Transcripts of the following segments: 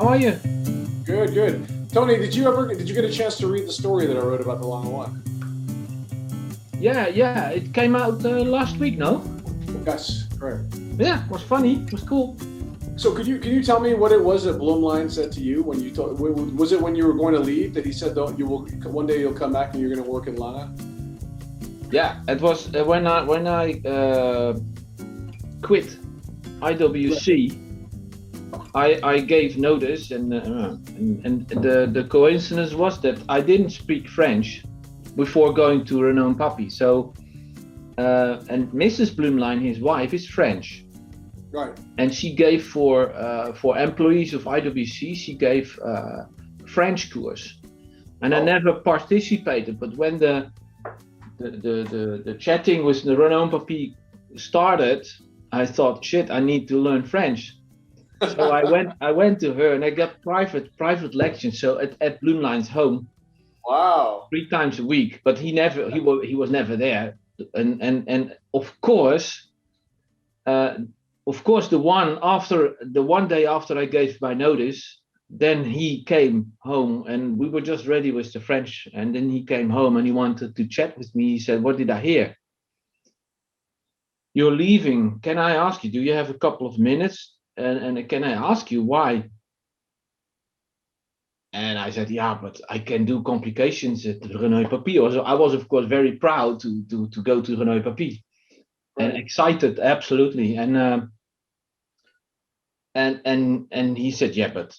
How are you? Good, good. Tony, did you get a chance to read the story that I wrote about the Lange one? Yeah. It came out last week, no? Yes, correct. Yeah, it was funny. It was cool. So can you tell me what it was that Blumlein said to you when you told? Was it when you were going to leave that he said that you will one day you'll come back and you're going to work in Lange? Yeah, it was when I quit IWC. I gave notice, and the coincidence was that I didn't speak French before going to Renault Papi. So and Mrs. Blumlein, his wife, is French. Right. And she gave for employees of IWC, she gave French course, and I never participated. But when the chatting with the Renault Papi started, I thought, shit, I need to learn French. So I went to her and I got private lectures. So at Blumlein's home. Wow. 3 times a week, but he was never there, and of course. The one day after I gave my notice, then he came home and we were just ready with the French. And then he came home and he wanted to chat with me. He said, "What did I hear? You're leaving. Can I ask you, do you have a couple of minutes? And can I ask you why?" And I said, "Yeah, but I can do complications at Renault Papi." Also, I was, of course, very proud to go to Renault Papi. Right. And excited, absolutely. And he said, "Yeah, but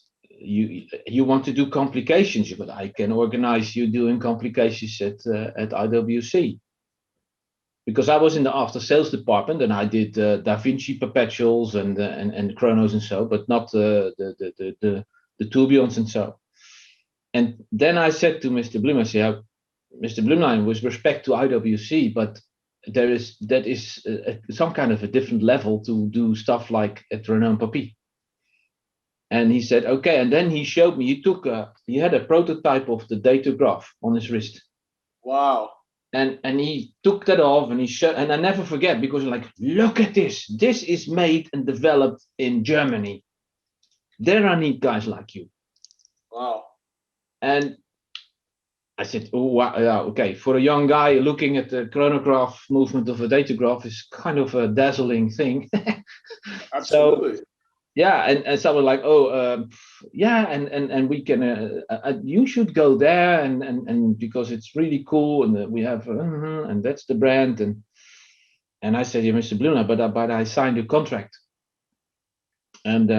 you want to do complications, but I can organize you doing complications at IWC." Because I was in the after sales department and I did Da Vinci perpetuals and chronos and so, but not the tourbillons and so. And then I said to Mr. Blum, I said, "Mr. Blumlein, with respect to IWC, but that is some kind of a different level to do stuff like at Renault Papi." And he said, "Okay." And then he showed me, he had a prototype of the datograph on his wrist. Wow. And he took that off and he showed, and I never forget, because like, "Look at this. This is made and developed in Germany. There I need guys like you." Wow. And I said, "Oh, wow, yeah, okay." For a young guy, looking at the chronograph movement of a datograph is kind of a dazzling thing. Absolutely. So, yeah, and someone like, "Yeah, and we can, you should go there, and because it's really cool, and we have, and that's the brand." And I said, "Yeah, Mr. Blumlein, but I signed a contract." And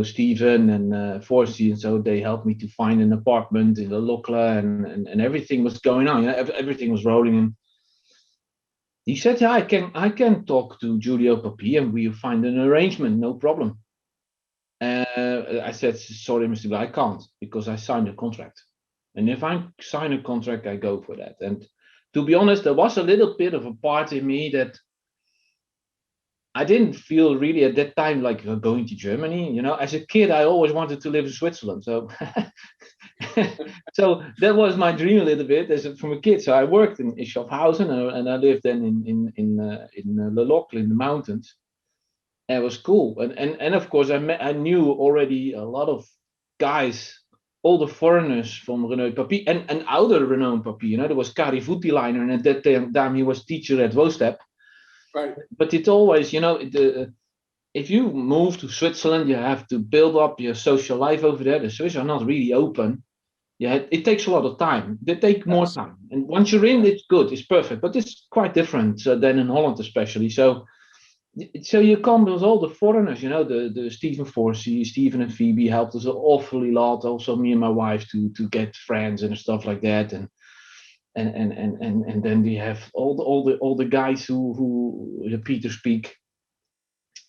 Stephen and Forsey, and so they helped me to find an apartment in the Lokla, and everything was going on. Everything was rolling. And he said, "Yeah, I can talk to Giulio Papi and we'll find an arrangement, no problem." I said, "Sorry, Mr. Blumlein, I can't, because I signed a contract. And if I sign a contract, I go for that." And to be honest, there was a little bit of a part in me that I didn't feel really at that time like going to Germany. As a kid, I always wanted to live in Switzerland. So, so that was my dream a little bit from a kid. So I worked in Schaffhausen and I lived then in Le Locle in the mountains. And it was cool. And of course, I knew already a lot of guys, all the foreigners from Renault Papi and outer Renault Papi. There was Kari Voutilainer, and at that time he was teacher at Woostep. Right. But it's always, if you move to Switzerland, you have to build up your social life over there. The Swiss are not really open. Yeah, it takes a lot of time. They take more time. And once you're in, it's good, it's perfect. But it's quite different than in Holland, especially. So you come with all the foreigners, the Stephen Forsey, Stephen and Phoebe helped us an awfully lot. Also me and my wife to get friends and stuff like that. And then we have all the guys who Peter speak,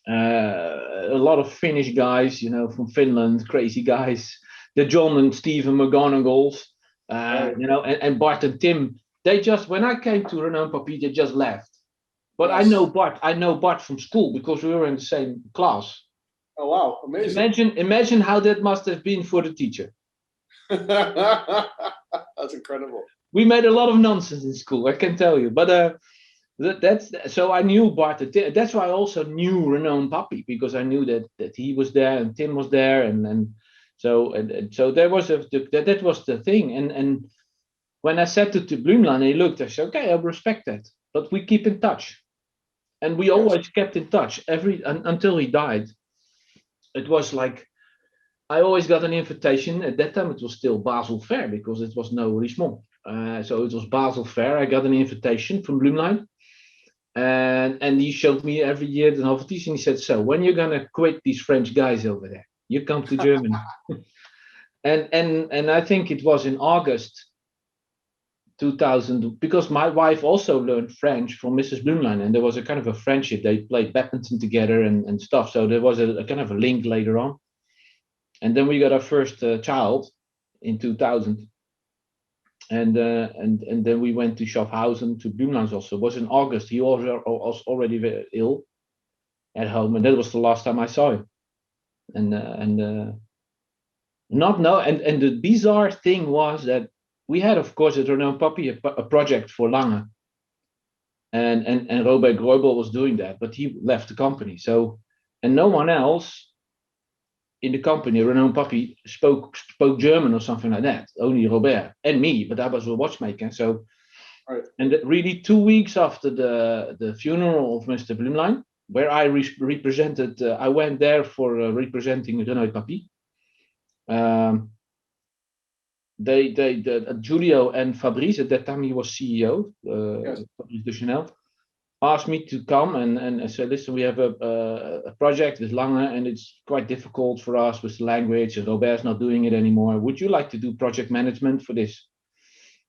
a lot of Finnish guys, from Finland, crazy guys, the John and Stephen McGonagalls, and Bart and Tim. They just, when I came to Renault Papi, they just left. But yes. I know Bart from school because we were in the same class. Oh wow, amazing! Imagine how that must have been for the teacher. That's incredible. We made a lot of nonsense in school, I can tell you. But That's so I knew Bart. That's why I also knew Renault and Papi, because I knew that he was there and Tim was there, and so there was that was the thing. And when I said to Bloomline, he looked. I said, okay, I respect that, but we keep in touch, and we always kept in touch until he died. It was like I always got an invitation. At that time, it was still Basel Fair because it was no Richemont. So it was Basel Fair. I got an invitation from Bloomline. And he showed me every year the novelties, and he said, so when you're gonna quit these French guys over there, you come to Germany. and I think it was in August 2000, because my wife also learned French from Mrs. Bloomline, and there was a kind of a friendship. They played badminton together and stuff, so there was a kind of a link later on. And then we got our first child in 2000. And then we went to Schaffhausen to Bloomlines also. It was in August. He was already very ill at home, and that was the last time I saw him. And the bizarre thing was that we had, of course, at Renault Papi a project for Lange, and Robert Greubel was doing that, but he left the company. So, and no one else in the company, Renault Papi, spoke German or something like that. Only Robert and me, but I was a watchmaker. So, right. And really 2 weeks after the funeral of Mr. Bloomline, where I represented, I went there for representing Renault Papi. Giulio and Fabrice, at that time he was CEO, Fabrice de Chanel, asked me to come and said, listen, we have a project with Lange, and it's quite difficult for us with the language, and Robert's not doing it anymore. Would you like to do project management for this?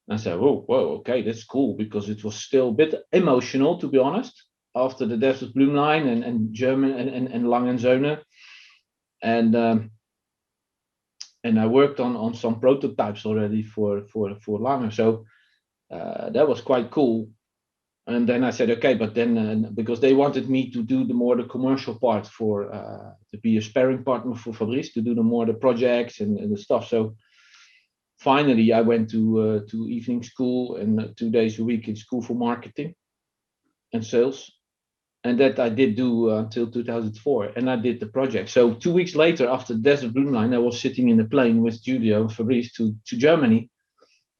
I said, whoa, okay, that's cool, because it was still a bit emotional, to be honest, after the death of Bloomline and German and Lange Söhne. And I worked on some prototypes already for Lange. So that was quite cool. And then I said, okay, but then because they wanted me to do the commercial part to be a sparring partner for Fabrice, to do the projects and the stuff. So finally, I went to evening school and 2 days a week in school for marketing and sales. And that I did do until 2004, and I did the project. So 2 weeks later, after the death of Bloomline, I was sitting in the plane with Giulio and Fabrice to Germany,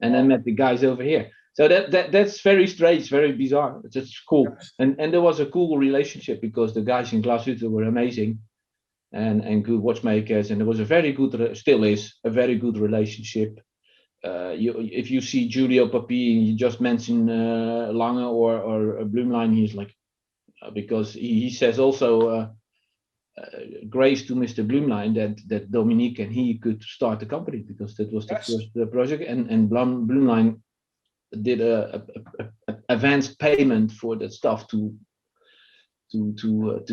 and I met the guys over here. So that's very strange, very bizarre. It's just cool, and there was a cool relationship because the guys in Glashütte were amazing, and good watchmakers, and there was a very good, still is a very good relationship. If you see Giulio Papi and you just mention Lange or Bloomline, he's like, because he says also grace to Mr. Bloomline that Dominique and he could start the company, because that was the first project, and Bloomline did a advanced payment for that stuff to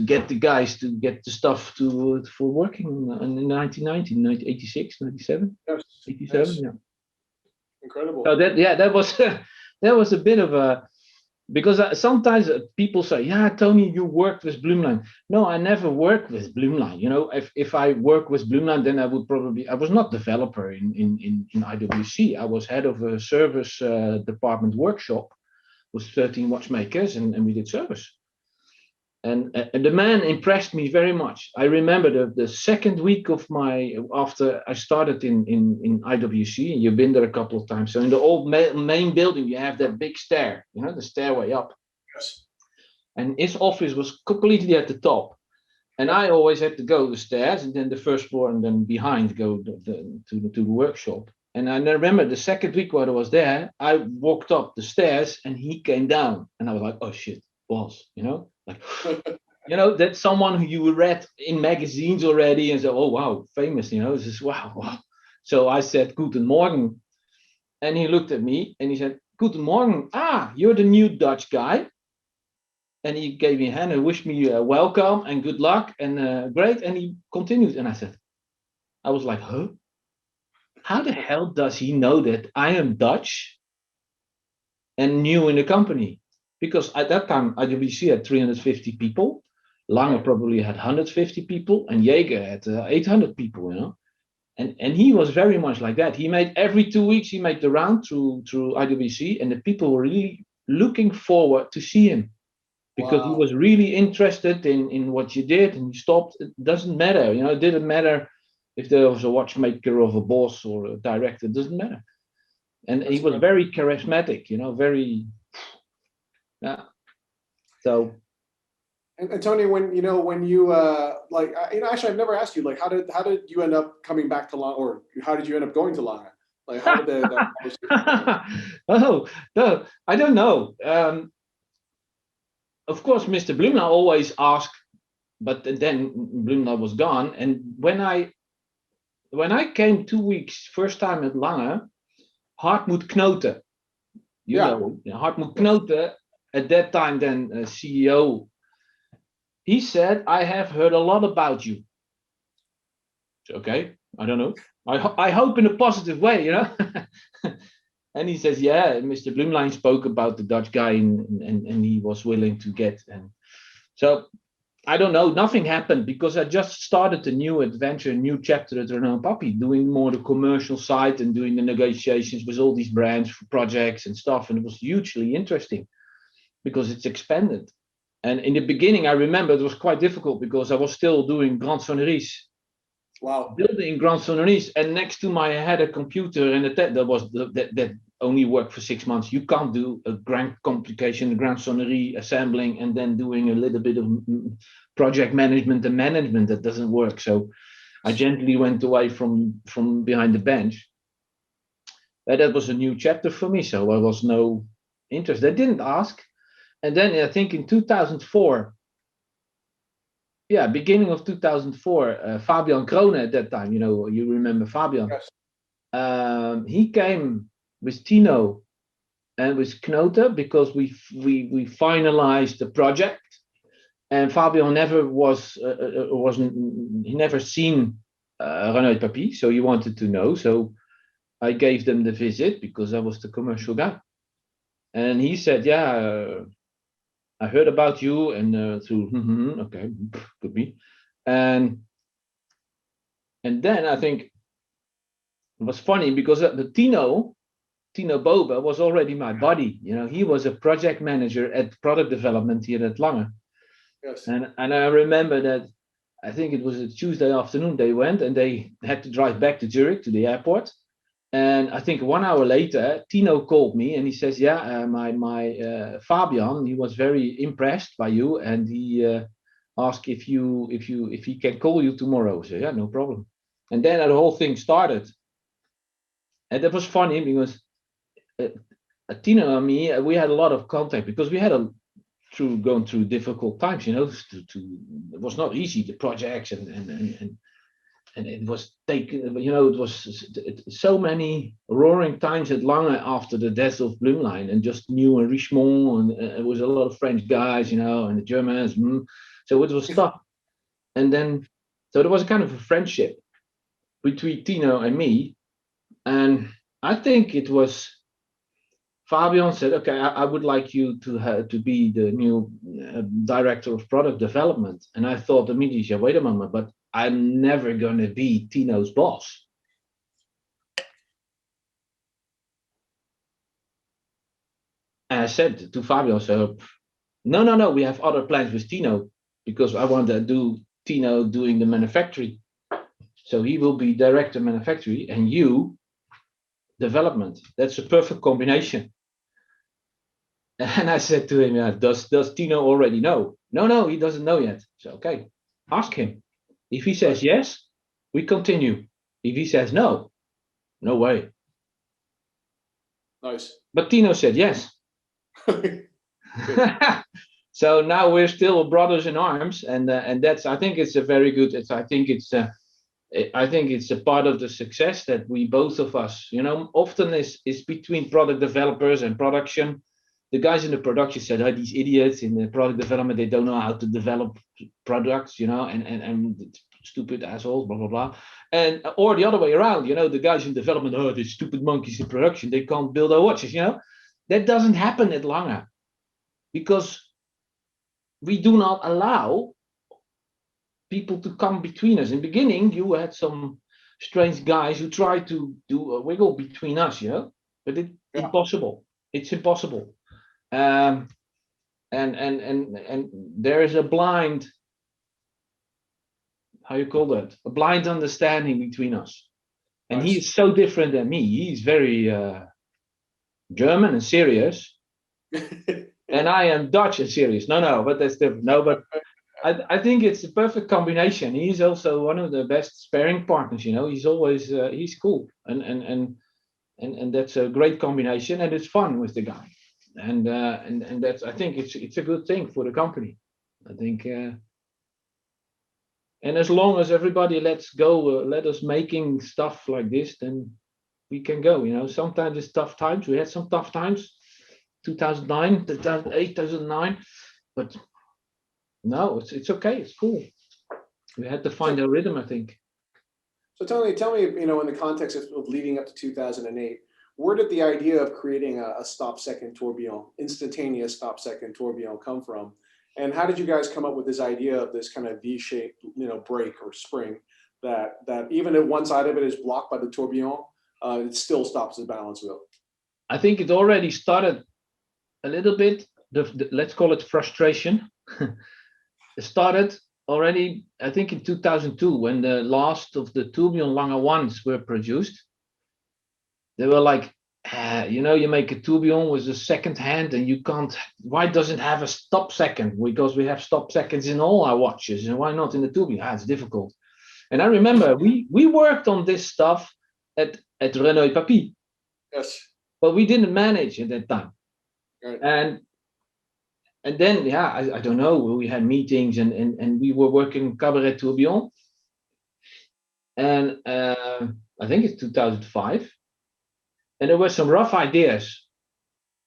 get the guys to get the stuff for working in 1990, 86, 97, 87. Yeah. Incredible. So that was a bit of a, because sometimes people say, yeah, Tony, you worked with Bloomline. No, I never worked with Bloomline. You know, if I work with Bloomline, then I was not developer in IWC. I was head of a service department workshop with 13 watchmakers, and we did service. And the man impressed me very much. I remember the second week after I started in IWC, and you've been there a couple of times. So in the old main building, you have that big stair, you know, the stairway up. Yes. And his office was completely at the top. And I always had to go the stairs, and then the first floor, and then behind go to the workshop. And I remember the second week while I was there, I walked up the stairs and he came down, and I was like, oh shit, boss, you know? Like, you know, that's someone who you read in magazines already and said, oh, wow, famous, you know, this is wow. So I said, Guten Morgen. And he looked at me and he said, Guten Morgen. Ah, you're the new Dutch guy. And he gave me a hand and wished me welcome and good luck and great. And he continued. And I was like, huh? How the hell does he know that I am Dutch and new in the company? Because at that time, IWC had 350 people. Lange probably had 150 people, and Jaeger had 800 people, you know. And he was very much like that. He made every 2 weeks, he made the round through IWC, and the people were really looking forward to see him, because he Wow. was really interested in what you did, and you stopped. It doesn't matter, it didn't matter if there was a watchmaker or a boss or a director, it doesn't matter. And he That's was incredible. very charismatic, very, yeah. So And Tony, when you actually, I've never asked you, like, how did you end up coming back to Lange, or how did you end up going to Lange? Like, how did that conversation go? oh no, I don't know. Of course, Mr. Blumler always asked, but then Blumler was gone. And when I came 2 weeks first time at Lange, Hartmut Knoten, Yeah. Hartmut Knoten, at that time then CEO, he said, I have heard a lot about you. Okay, I don't know. I hope in a positive way, And he says, yeah, Mr. Blumlein spoke about the Dutch guy, and he was willing to get. And so I don't know, nothing happened, because I just started a new adventure, a new chapter at Renault Papi, doing more the commercial side and doing the negotiations with all these brands for projects and stuff. And it was hugely interesting because it's expanded. And in the beginning, I remember it was quite difficult because I was still doing Grand Sonneries, Wow. building Grand Sonneries, and next to my I had a computer, and that only worked for 6 months. You can't do a grand complication, Grand Sonnerie assembling, and then doing a little bit of project management and management. That doesn't work. So I gently went away from behind the bench. But that was a new chapter for me. So I was no interest. They didn't ask. And then I think in 2004, beginning of 2004, Fabian Krone at that time, you remember Fabian. Yes. He came with Tino and with Knoten because we finalized the project. And Fabian never he never seen Renault Papi, so he wanted to know. So I gave them the visit because I was the commercial guy. And he said, yeah, I heard about you, and through okay, could be. And then I think it was funny because the Tino Boba was already my buddy. He was a project manager at product development here at Lange. Yes. And I remember that I think it was a Tuesday afternoon they went, and they had to drive back to Zurich to the airport. And I think 1 hour later, Tino called me and he says, yeah, my Fabian, he was very impressed by you, and he asked if he can call you tomorrow. So yeah, no problem. And then the whole thing started. And that was funny because Tino and me, we had a lot of contact because we had going through difficult times. It was not easy, the projects, and it was taken. It was so many roaring times at Lange after the death of Blumlein, and just new and Richemont, and it was a lot of French guys, and the Germans. So it was tough. And then, so there was a kind of a friendship between Tino and me, and I think it was Fabian said, okay, I would like you to be the new director of product development. And I thought immediately, wait a moment, but I'm never going to be Tino's boss. And I said to Fabian, so no, we have other plans with Tino, because I want to do Tino doing the manufacturing. So he will be director manufacturing and you development. That's a perfect combination. And I said to him, yeah, does Tino already know? No, he doesn't know yet. So, okay, ask him. If he says yes, we continue. If he says no, no way. Nice. But Tino said yes. So now we're still brothers in arms, and that's, I think it's a very good. I think it's a part of the success that we both of us, often is between product developers and production. The guys in the production said, oh, these idiots in the product development, they don't know how to develop products, and stupid assholes, blah, blah, blah. And, or the other way around, the guys in development, oh, these stupid monkeys in production, they can't build our watches, That doesn't happen at Lange, because we do not allow people to come between us. In the beginning, you had some strange guys who tried to do a wiggle between us, but it's impossible. It's impossible. and there is a blind, how you call that, a blind understanding between us. And Nice. he is so different than me. He's very German and serious, and I am Dutch and serious. No, but that's different. No, but I think it's a perfect combination. He's also one of the best sparring partners. He's always he's cool, and that's a great combination, and it's fun with the guy, and that's, I think it's a good thing for the company. I think, and as long as everybody lets go, let us making stuff like this, then we can go. Sometimes it's tough times. We had some tough times, 2009, 2008, 2009, but no, it's okay. It's cool. We had to find a rhythm, I think. So tell me, in the context of leading up to 2008, where did the idea of creating a stop-second tourbillon, instantaneous stop-second tourbillon, come from? And how did you guys come up with this idea of this kind of V-shaped, break or spring that even if one side of it is blocked by the tourbillon, it still stops the balance wheel? I think it already started a little bit, let's call it frustration. It started already, I think, in 2002, when the last of the tourbillon Lange ones were produced. They were like, you make a tourbillon with a second hand, and you can't. Why doesn't it have a stop second? Because we have stop seconds in all our watches, and why not in the tourbillon? It's difficult. And I remember we worked on this stuff at Renault Papi. Yes. But we didn't manage at that time. Right. And then, I don't know, we had meetings, and we were working Cabaret Tourbillon. And I think it's 2005. And there were some rough ideas.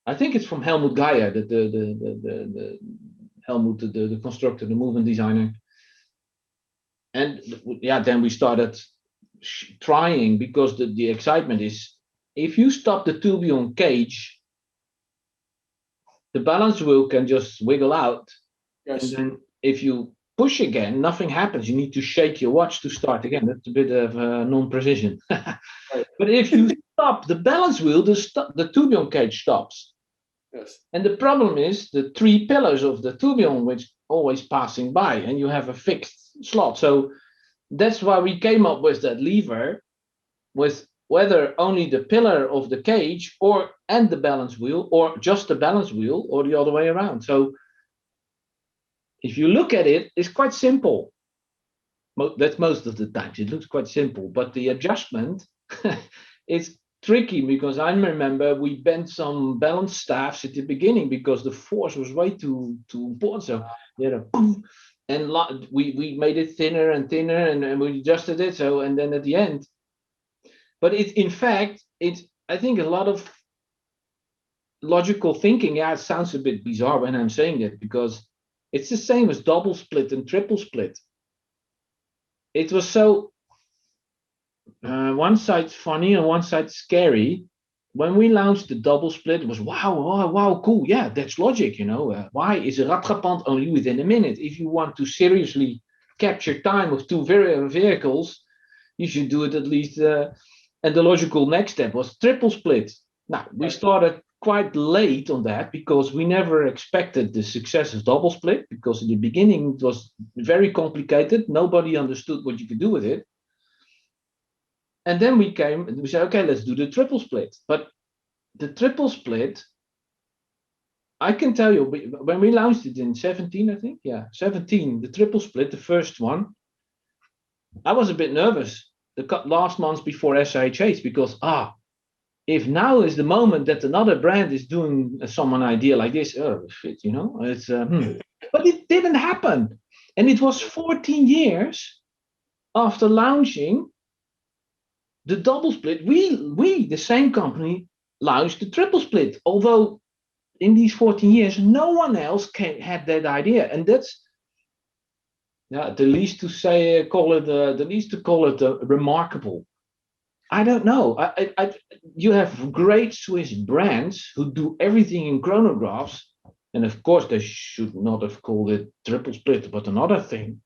I think it's from Helmut Geyer, the Helmut, the constructor, the movement designer. And then we started trying, because the excitement is, if you stop the tourbillon cage, the balance wheel can just wiggle out. Yes. And then if you push again, nothing happens. You need to shake your watch to start again. That's a bit of non-precision. Right. But if you stop the balance wheel, the tourbillon cage stops. Yes. And the problem is the three pillars of the tourbillon, which always passing by, and you have a fixed slot. So that's why we came up with that lever, with whether only the pillar of the cage and the balance wheel, or just the balance wheel, or the other way around. So if you look at it, it's quite simple. That's most of the times. It looks quite simple, but the adjustment is tricky, because I remember we bent some balance staffs at the beginning because the force was way too important. So boom, and we made it thinner and thinner, and we adjusted it. So, and then at the end, but in fact, I think a lot of logical thinking. It sounds a bit bizarre when I'm saying that, because it's the same as double split and triple split. It was so one side funny and one side scary. When we launched the double split, it was wow, cool. Yeah, that's logic, why is a rattrapant only within a minute? If you want to seriously capture time of two vehicles, you should do it at least. And the logical next step was triple split. Now, we started quite late on that, because we never expected the success of double split, because in the beginning it was very complicated. Nobody understood what you could do with it. And then we said, okay, let's do the triple split. But the triple split, I can tell you, when we launched it in 17, I think, 17, the triple split, the first one, I was a bit nervous the last months before SIHH, because if now is the moment that another brand is doing some idea like this, it's but it didn't happen. And it was 14 years after launching the double split, we the same company, launched the triple split, although in these 14 years no one else had that idea. And that's the least to call it remarkable. I don't know. You have great Swiss brands who do everything in chronographs, and of course they should not have called it triple split, but another thing.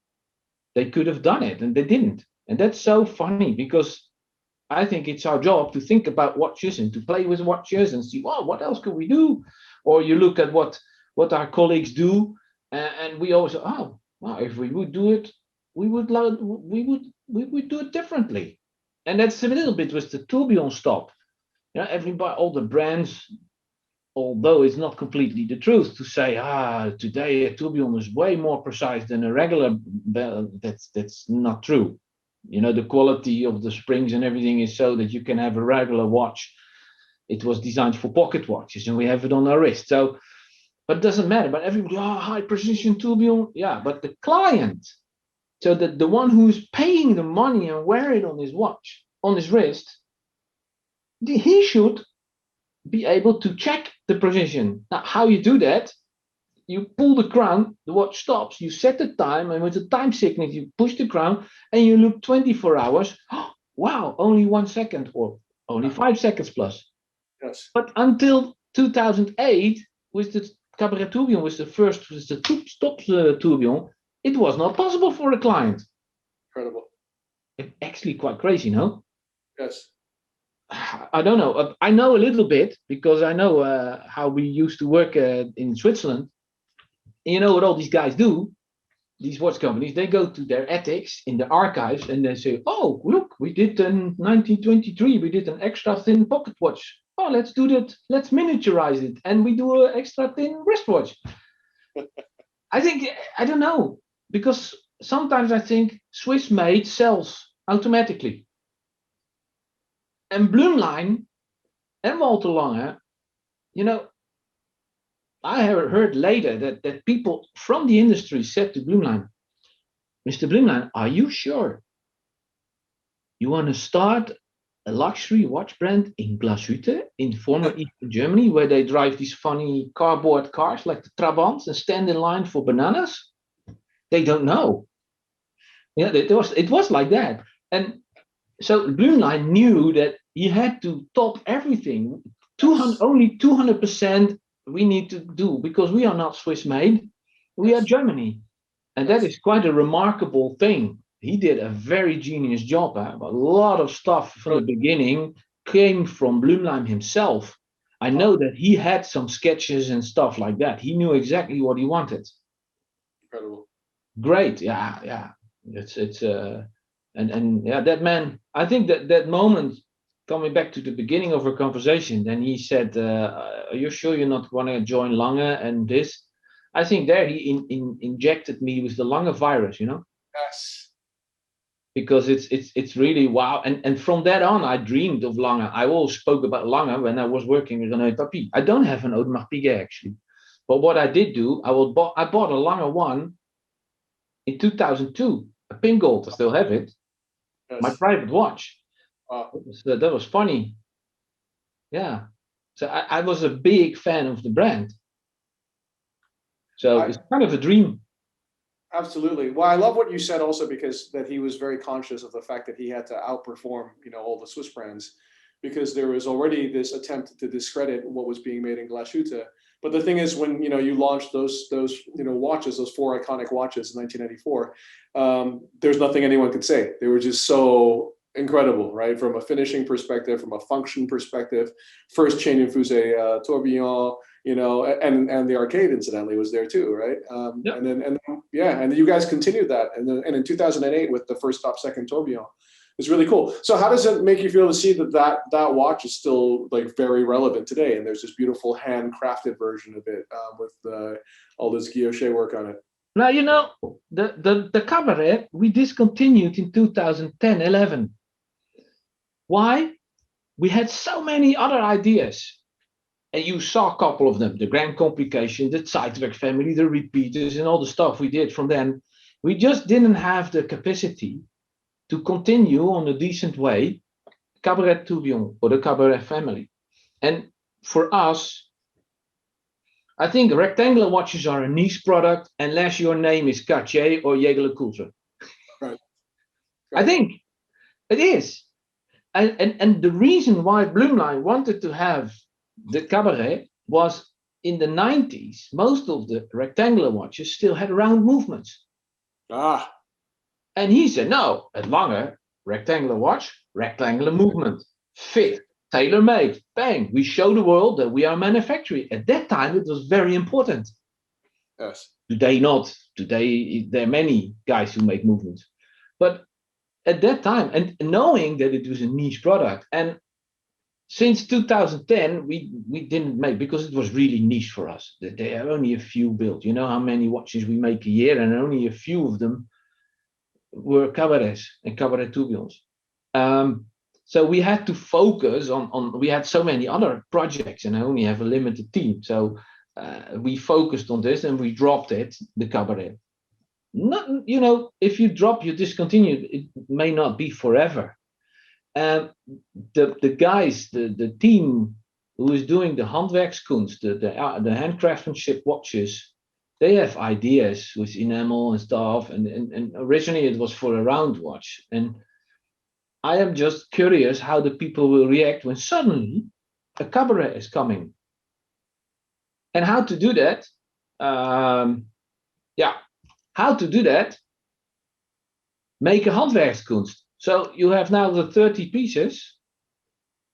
They could have done it, and they didn't. And that's so funny, because I think it's our job to think about watches and to play with watches and see, what else could we do? Or you look at what our colleagues do, and we always, oh, wow, if we would do it, we would do it differently. And that's a little bit with the tourbillon stop. Everybody, all the brands, although it's not completely the truth to say, today a tourbillon is way more precise than a regular bell. That's not true. The quality of the springs and everything is so that you can have a regular watch. It was designed for pocket watches, and we have it on our wrist. So, but it doesn't matter. But everybody, high precision tourbillon, yeah. But the client, so that the one who's paying the money and wear it on his watch, on his wrist, he should be able to check the precision. Now, how you do that? You pull the crown, the watch stops, you set the time, and with the time signature, you push the crown, and you look 24 hours. Oh, wow, only 1 second, or only 5 seconds plus. Yes. But until 2008, with the Cabaret Tourbillon, with the stop tourbillon, it was not possible for a client. Incredible. It's actually quite crazy, no? Yes. I don't know. I know a little bit because I know how we used to work in Switzerland. And you know what all these guys do? These watch companies, they go to their attics in the archives and they say, oh, look, we did in 1923, we did an extra thin pocket watch. Oh, let's do that. Let's miniaturize it. And we do an extra thin wristwatch. I don't know, because sometimes I think Swiss made sells automatically. And Blumlein and Walter Lange, I heard later that people from the industry said to Blumlein, Mr. Blumlein, are you sure you want to start a luxury watch brand in Glashütte in former Eastern Germany, where they drive these funny cardboard cars like the Trabants and stand in line for bananas? They don't know. It was like that. And so Blumlein knew that he had to top everything. Only 200% we need to do, because we are not Swiss made, we are Germany. And that is quite a remarkable thing. He did a very genius job. A lot of stuff from the beginning came from Blumlein himself. I know that he had some sketches and stuff like that. He knew exactly what he wanted. Incredible. Great. Yeah. It's and that man, I think that moment, coming back to the beginning of our conversation, then he said, are you sure you're not going to join Lange and this? I think there he injected me with the Lange virus, Yes. Because it's really wow. And from that on, I dreamed of Lange. I always spoke about Lange when I was working with renault papi. I don't have an Audemars Piguet actually. But what I did do, I bought a Lange one in 2002, a pink gold. I still have it. Yes. My private watch. Wow. That was funny. Yeah. So I was a big fan of the brand. So it's kind of a dream. Absolutely. Well, I love what you said also, because that he was very conscious of the fact that he had to outperform, all the Swiss brands, because there was already this attempt to discredit what was being made in Glashütte. But the thing is, when you launched those watches, those 4 iconic watches in 1994, there's nothing anyone could say. They were just so incredible, right? From a finishing perspective, from a function perspective, first chain infusé tourbillon, and the arcade incidentally was there too, right? Yep. And you guys continued that, and in 2008 with the first top second tourbillon. It's really cool. So how does it make you feel to see that watch is still like very relevant today, and there's this beautiful handcrafted version of it with all this guilloche work on it? Now, the Cabaret we discontinued in 2010-11. Why? We had so many other ideas. And you saw a couple of them, the Grand Complication, the Zeitwerk family, the repeaters, and all the stuff we did from then. We just didn't have the capacity to continue on a decent way Cabaret Tourbillon or the Cabaret family. And for us, I think rectangular watches are a niche product unless your name is Cartier or Jaeger-LeCoultre. Right. I think it is. And the reason why Blumlein wanted to have the Cabaret was in the 90s, most of the rectangular watches still had round movements. And he said, no, at Lange, rectangular watch, rectangular movement, fit, tailor-made. Bang! We show the world that we are manufacturing. At that time, it was very important. Yes. Today, not. Today, there are many guys who make movements. But at that time, and knowing that it was a niche product, and since 2010, we didn't make, because it was really niche for us. There are only a few built. You know how many watches we make a year, and only a few of them were cabarets and cabaret tourbillons. So we had to focus on. We had so many other projects, and I only have a limited team. So we focused on this, and we dropped it, the cabaret. Not, you know, if you drop, you discontinue. It may not be forever. The guys, the team who is doing the Handwerkskunst, the handcraftsmanship watches, they have ideas with enamel and stuff. And originally it was for a round watch. And I am just curious how the people will react when suddenly a cabaret is coming. And how to do that? How to do that? Make a Handwerkskunst. So you have now the 30 pieces,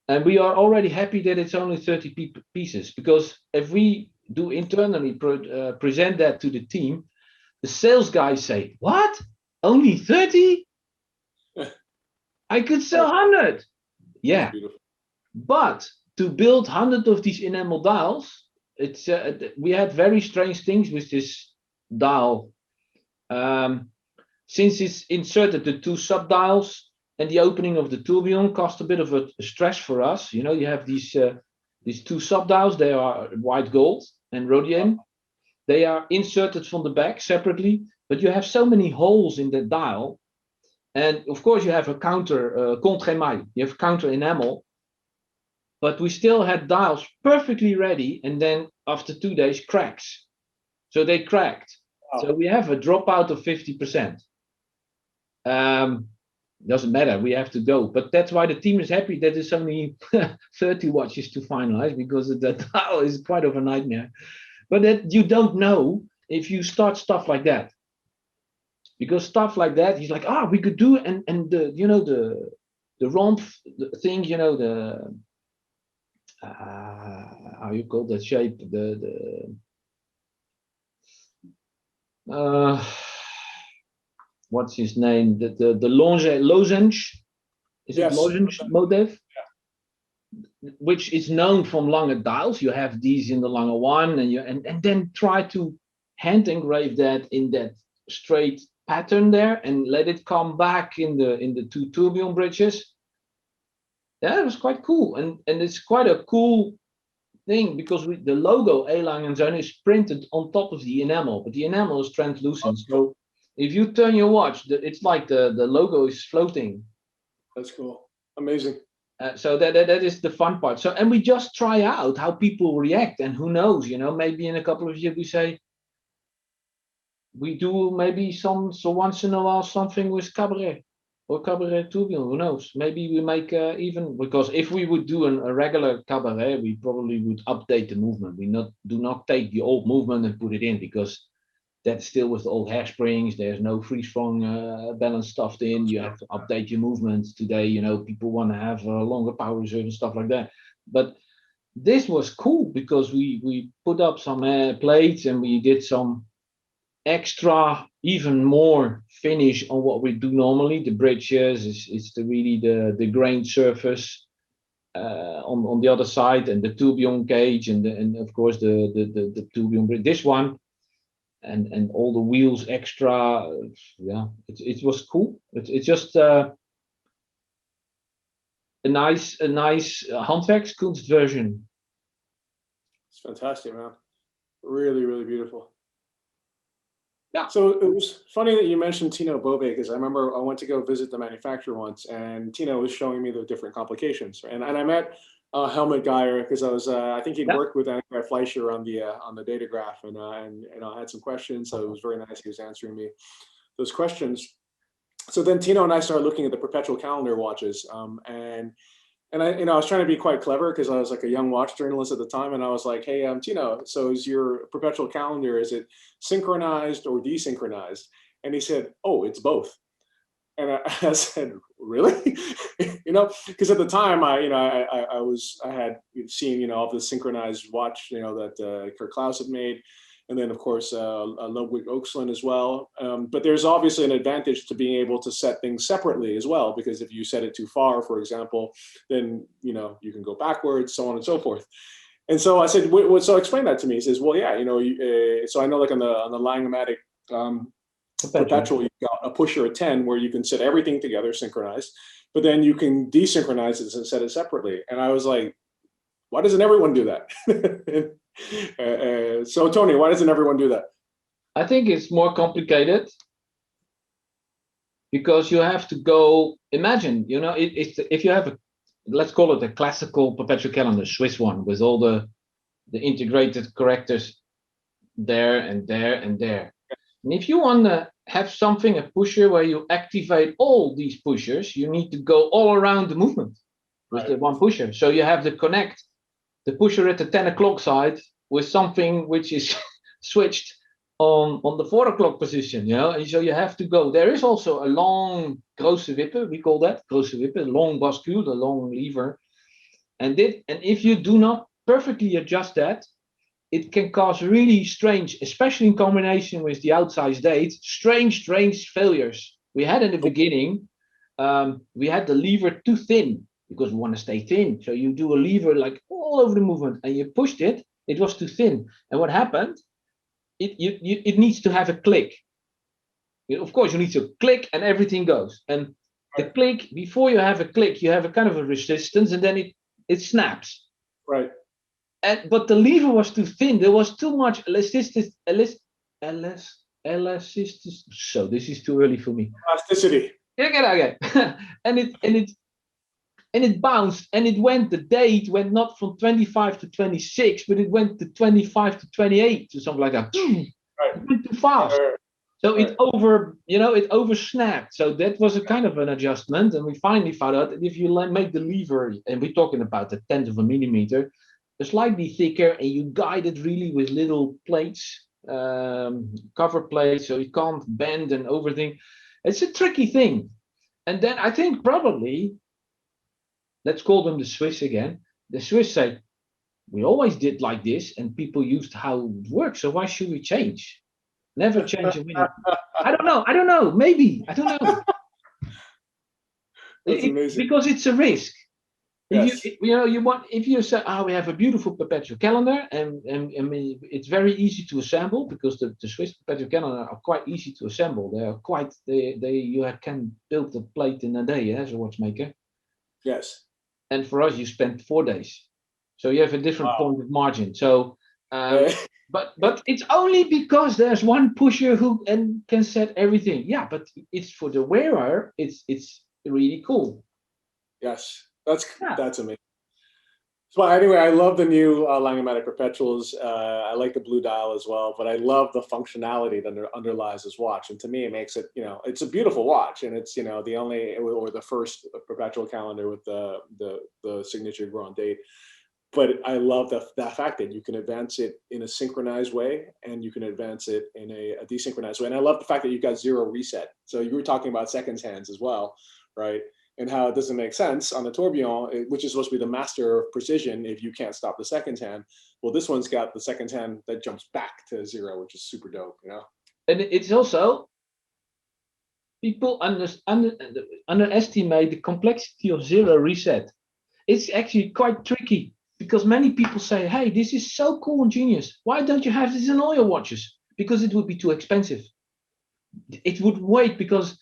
and we are already happy that it's only 30 pieces, because if we do internally present that to the team, the sales guys say, what? Only 30? I could sell 100. Yeah. But to build 100 of these enamel dials, it's we had very strange things with this dial. Since it's inserted the 2 subdials, and the opening of the tourbillon cost a bit of a stress for us. You know, you have these 2 subdials. They are white gold and rhodium. They are inserted from the back separately, but you have so many holes in the dial. And of course, you have a counter contre-émail. You have counter enamel. But we still had dials perfectly ready, and then after 2 days, cracks. So they cracked. Wow. So we have a dropout of 50%. Doesn't matter, we have to go. But that's why the team is happy that it's only 30 watches to finalize, because the dial is quite of a nightmare. But that you don't know if you start stuff like that. Because stuff like that, he's like, we could do it, and the, you know, the romp thing, you know, the how you call that shape, what's his name? The lozenge, is it lozenge motif? Yeah. Which is known from Lange dials. You have these in the Lange one, and then try to hand engrave that in that straight pattern there, and let it come back in the 2 tourbillon bridges. Yeah, it was quite cool, and it's quite a cool thing, because the logo A. Lange Söhne is printed on top of the enamel, but the enamel is translucent. So if you turn your watch, it's like the logo is floating. That's cool. Amazing. So that is the fun part. So, and we just try out how people react, and who knows, you know, maybe in a couple of years we say, we do maybe so once in a while something with cabaret or cabaret tourbillon. Who knows? Maybe we make even, because if we would do a regular cabaret, we probably would update the movement. We do not take the old movement and put it in, because that's still with the old hairsprings. There's no free-strong balance stuffed in. You have to update your movements today. You know, people want to have a longer power reserve and stuff like that. But this was cool, because we put up some plates, and we did some extra, even more finish on what we do normally. The bridges is really the grained surface on the other side, and the tourbillon cage, and of course the tourbillon bridge. This one. And all the wheels extra, yeah, it was cool. It's just a nice Handwerkskunst version. It's fantastic, man. Really, really beautiful. Yeah. So it was funny that you mentioned Tino Bobe, because I remember I went to go visit the manufacturer once, and Tino was showing me the different complications, and I met Helmut Geyer, because I think he'd worked with Andrea Fleischer on the Datograph, and I had some questions, so it was very nice he was answering me those questions. So then Tino and I started looking at the Perpetual calendar watches, and I was trying to be quite clever, because I was like a young watch journalist at the time, and I was like, hey, Tino, so is your Perpetual calendar, is it synchronized or desynchronized? And he said, oh, it's both. And I said, really? Because at the time I had seen all the synchronized watch that Kurt Klaus had made, and then of course Ludwig Oechslin as well. But there's obviously an advantage to being able to set things separately as well, because if you set it too far, for example, then you can go backwards, so on and so forth. And so I said, so explain that to me. He says, well, yeah, so I know like on the Langematik Perpetual, you've got a pusher at 10 where you can set everything together synchronized, but then you can desynchronize it and set it separately. And I was like, why doesn't everyone do that? So Tony, why doesn't everyone do that? I think it's more complicated because you have to go, imagine, if you have let's call it a classical perpetual calendar, Swiss one, with all the integrated correctors there and there and there. And if you want to have something, a pusher where you activate all these pushers, you need to go all around the movement with the one pusher. So you have to connect the pusher at the 10 o'clock side with something which is switched on the 4 o'clock position, and so you have to go. There is also a long grosse wippe, we call that grosse wippe, long bascule, the long lever, and if you do not perfectly adjust that, it can cause really strange, especially in combination with the outside date, strange failures. We had in the beginning, we had the lever too thin because we want to stay thin. So you do a lever like all over the movement and you pushed it, it was too thin. And what happened? It needs to have a click. Of course, you need to click and everything goes. And the click, before you have a click, you have a kind of a resistance and then it snaps. Right. But the lever was too thin. There was too much elasticity. So this is too early for me. Elasticity. Okay. and it bounced and it went. The date went not from 25 to 26, but it went to 25 to 28 to something like that. Right. It went too fast. So it over snapped. So that was a kind of an adjustment. And we finally found out that if you make the lever, and we're talking about a tenth of a millimeter, slightly thicker, and you guide it really with little plates, cover plates, so it can't bend and everything. It's a tricky thing. And then I think probably, let's call them the Swiss again. The Swiss say, we always did like this, and people used how it works, so why should we change? Never change a winner. I don't know. Maybe. I don't know. Because it's a risk. Yes. If you say, we have a beautiful perpetual calendar, and it's very easy to assemble because the Swiss perpetual calendar are quite easy to assemble. You can build the plate in a day as a watchmaker. Yes. And for us, you spend 4 days, so you have a different point of margin. So, but it's only because there's one pusher who can set everything. Yeah, but it's for the wearer. It's really cool. Yes. That's amazing. So anyway, I love the new Langematik Perpetuals. I like the blue dial as well, but I love the functionality that underlies this watch. And to me, it makes it, it's a beautiful watch, and it's, the only or the first perpetual calendar with the signature grand date. But I love the fact that you can advance it in a synchronized way, and you can advance it in a desynchronized way. And I love the fact that you got zero reset. So you were talking about seconds hands as well, right? And how it doesn't make sense on the tourbillon, which is supposed to be the master of precision if you can't stop the seconds hand. Well, this one's got the seconds hand that jumps back to zero, which is super dope, And it's also, people underestimate the complexity of zero reset. It's actually quite tricky because many people say, hey, this is so cool and genius. Why don't you have this in all your watches? Because it would be too expensive. It would wait because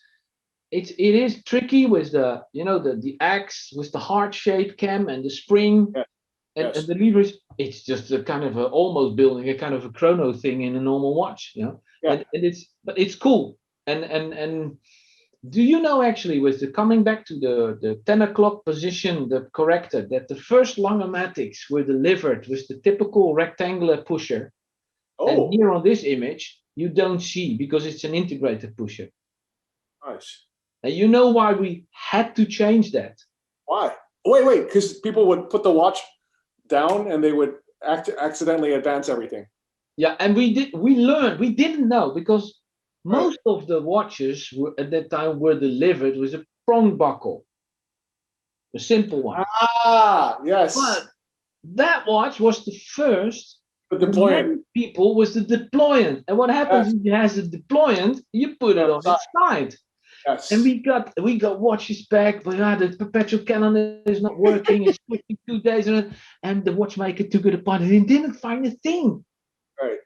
it is tricky with the axe with the heart-shaped cam and the spring and the levers. It's just a kind of almost building a kind of a chrono thing in a normal watch, but it's cool. And do you know, actually, with the coming back to the 10 o'clock position, the corrector, that the first Langematiks were delivered with the typical rectangular pusher. And here on this image you don't see, because it's an integrated pusher. Nice. And you know why we had to change that? Why? Wait, because people would put the watch down and they would accidentally advance everything. Yeah, and we didn't know, because Most of the watches at that time were delivered with a prong buckle, a simple one. Ah, yes. But that watch was the first. The deployant. People with the deployant. And what happens Yes. if it has a deployant? You put it on its side. Yes. And we got watches back, but the perpetual calendar is not working. It's 52 days, and the watchmaker took it apart and he didn't find a thing. Right.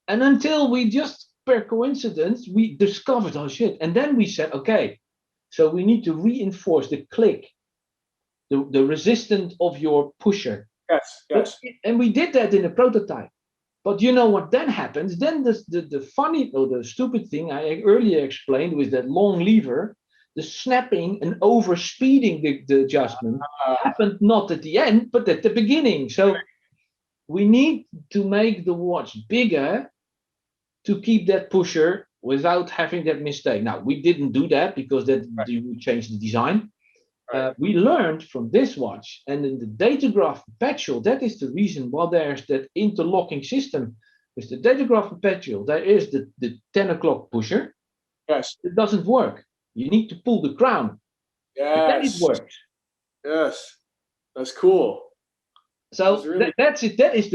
And until we just, per coincidence, we discovered, oh shit. And then we said, okay, so we need to reinforce the click, the resistance of your pusher. Yes, yes. And we did that in a prototype. But you know what then happens? Then the funny or the stupid thing I earlier explained with that long lever, the snapping and over speeding the adjustment happened not at the end, but at the beginning. So we need to make the watch bigger to keep that pusher without having that mistake. Now, we didn't do that because that would change the design. We learned from this watch, and in the Datograph Perpetual, that is the reason why there's that interlocking system. With the Datograph Perpetual, there is the 10 o'clock pusher. Yes. It doesn't work. You need to pull the crown. Yes. And then it works. Yes. That's cool. So that's it. That is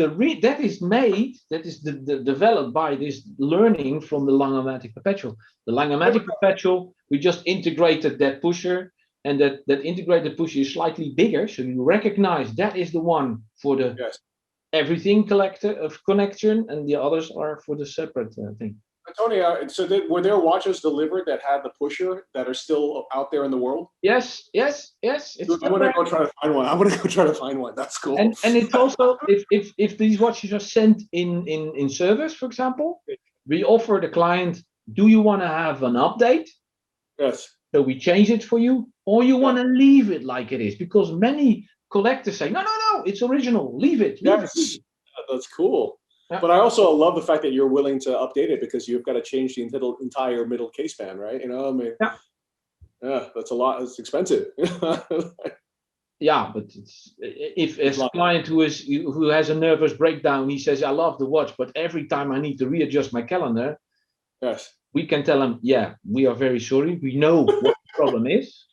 developed by this learning from the Langematik Perpetual. The Langematik Perpetual, we just integrated that pusher. And that integrated pusher is slightly bigger, so you recognize that is the one for the everything connection, and the others are for the separate thing. Tony, so were there watches delivered that had the pusher that are still out there in the world? Yes. I'm gonna go try to find one. That's cool. And it's also if these watches are sent in service, for example, we offer the client, do you want to have an update? Yes. So we change it for you, or you want to leave it like it is, because many collectors say, no, it's original, leave it. Yes, that's cool. Yeah. But I also love the fact that you're willing to update it, because you've got to change the entire middle case band, right? You know, I mean, yeah, that's a lot. It's expensive. Yeah, but if as a client who has a nervous breakdown, he says, I love the watch, but every time I need to readjust my calendar, yes, we can tell him, yeah, we are very sorry. We know what the problem is.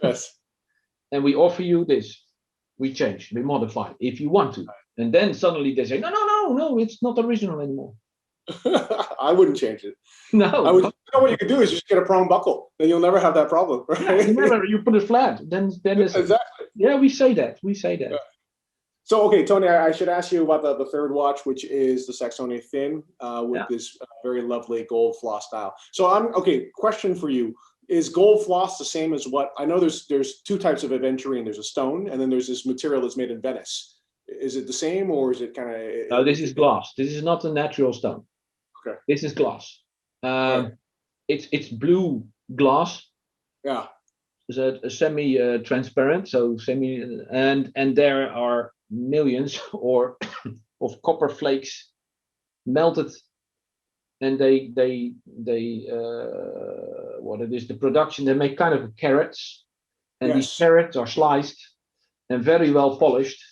Yes. And we offer you this. We change, we modify if you want to. And then suddenly they say, no, it's not original anymore. I wouldn't change it. No. You know what you can do is just get a prong buckle. Then you'll never have that problem, right? Yeah, you put it flat. Then exactly. Yeah, we say that. Yeah. So, okay, Tony, I should ask you about the third watch, which is the Saxonia Thin with this very lovely gold floss dial. So question for you. Is gold floss the same as what? I know there's two types of aventurine. There's a stone, and then there's this material that's made in Venice. Is it the same, or is it kind of? No, this is glass. This is not a natural stone. Okay. This is glass. It's blue glass. Yeah. It's a semi-transparent, so and there are millions of copper flakes melted, and they what it is, the production, they make kind of carrots, and these carrots are sliced and very well polished,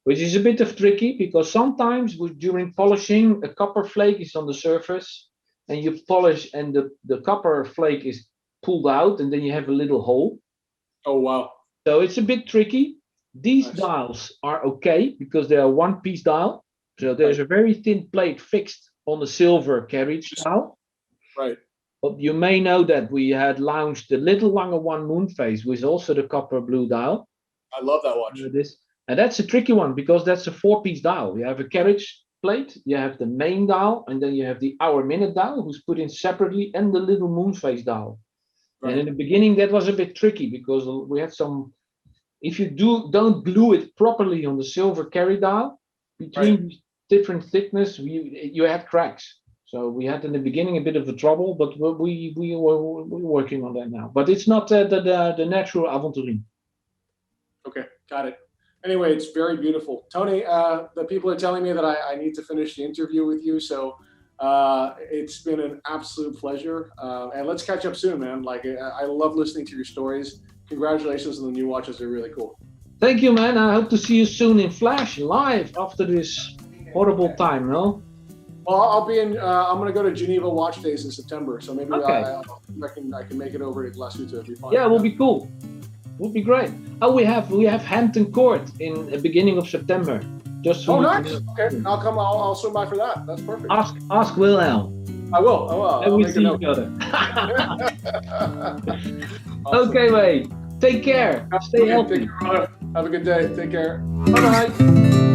which is a bit of tricky, because sometimes during polishing a copper flake is on the surface and you polish and the copper flake is pulled out, and then you have a little hole. Oh wow. So it's a bit tricky. These dials are okay because they are one-piece dial. So there's a very thin plate fixed on the silver carriage dial. Right. But you may know that we had launched the little Lange One Moonface with also the copper blue dial. I love that watch. And that's a tricky one because that's a four-piece dial. You have a carriage plate, you have the main dial, and then you have the hour-minute dial, who's put in separately, and the little Moonface dial. Right. And in the beginning, that was a bit tricky because we had some. If you don't glue it properly on the silver carry dial between different thickness, you had cracks. So we had in the beginning a bit of a trouble, but we're working on that now. But it's not the natural aventurine. Okay, got it. Anyway, it's very beautiful. Tony, the people are telling me that I need to finish the interview with you, so it's been an absolute pleasure. And let's catch up soon, man. Like, I love listening to your stories. Congratulations on the new watches. They're really cool. Thank you, man. I hope to see you soon in Flash, live, after this horrible time, no? Well, I'll be in. I'm going to go to Geneva Watch Days in September, so maybe Okay. I can make it over to Glashütte. It'd be fun. Yeah, it will be cool. Would be great. Oh, we have Hampton Court in the beginning of September. Just for Oh, you to nice. know. Okay, I'll come. I'll swing by for that. That's perfect. Ask Wilhelm. I will. And I'll we make a see note. each other. Awesome. Okay, Wei. Take care. Stay Okay, healthy. take care, brother. Have a good day. Take care. Bye bye.